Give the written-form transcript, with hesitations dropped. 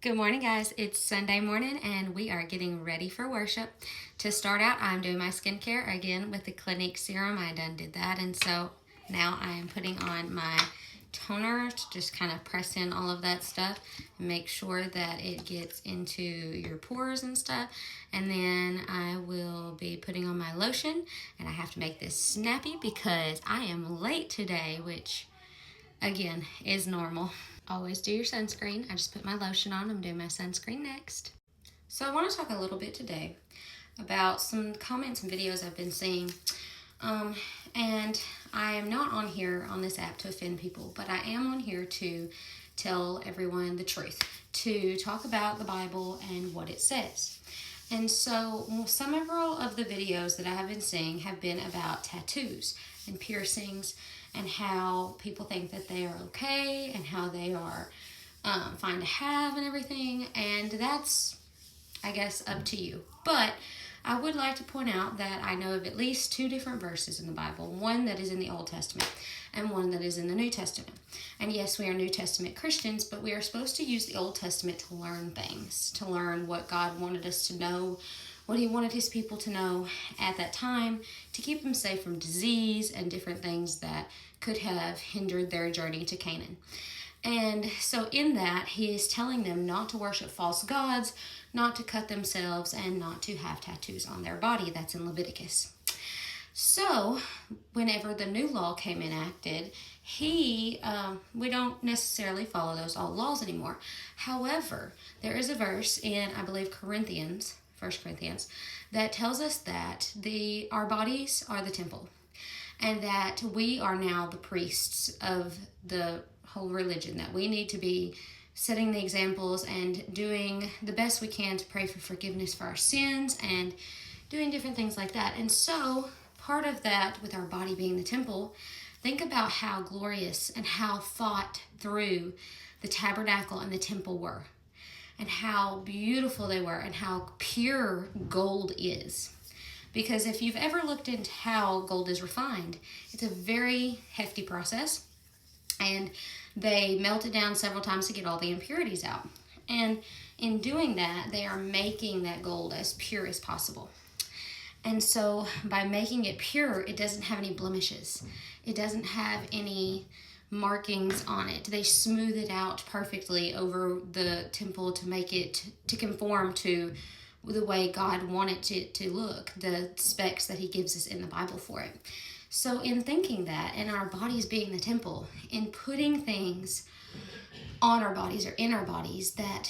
Good morning, guys. It's Sunday morning and we are getting ready for worship. To start out, I'm doing my skincare again with the Clinique serum. I done did that, and so now I am putting on my toner to just kind of press in all of that stuff and make sure that it gets into your pores and stuff. And then I will be putting on my lotion, and I have to make this snappy because I am late today, which again is normal. Always do your sunscreen. I just put my lotion on. I'm doing my sunscreen next. So I want to talk a little bit today about some comments and videos I've been seeing. And I am not on here on this app to offend people, but I am on here to tell everyone the truth, to talk about the Bible and what it says. And so several of the videos that I have been seeing have been about tattoos and piercings and how people think that they are okay and how they are fine to have and everything. And that's, I guess, up to you. But I would like to point out that I know of at least two different verses in the Bible, one that is in the Old Testament and one that is in the New Testament. And yes, we are New Testament Christians, but we are supposed to use the Old Testament to learn things, to learn what God wanted us to know, what he wanted his people to know at that time, to keep them safe from disease and different things that could have hindered their journey to Canaan. And so in that, he is telling them not to worship false gods, not to cut themselves, and not to have tattoos on their body. That's in Leviticus. So whenever the new law came enacted, we don't necessarily follow those old laws anymore. However, there is a verse in, I believe, 1 Corinthians, that tells us that our bodies are the temple, and that we are now the priests of the whole religion, that we need to be setting the examples and doing the best we can to pray for forgiveness for our sins and doing different things like that. And so part of that, with our body being the temple, think about how glorious and how thought through the tabernacle and the temple were, and how beautiful they were, and how pure gold is. Because if you've ever looked into how gold is refined, it's a very hefty process, and they melt it down several times to get all the impurities out. And in doing that, they are making that gold as pure as possible. And so by making it pure, it doesn't have any blemishes. It doesn't have any markings on it. They smooth it out perfectly over the temple to make it to conform to the way God wanted it to look, the specs that he gives us in the Bible for it. So in thinking that, and our bodies being the temple, in putting things on our bodies or in our bodies that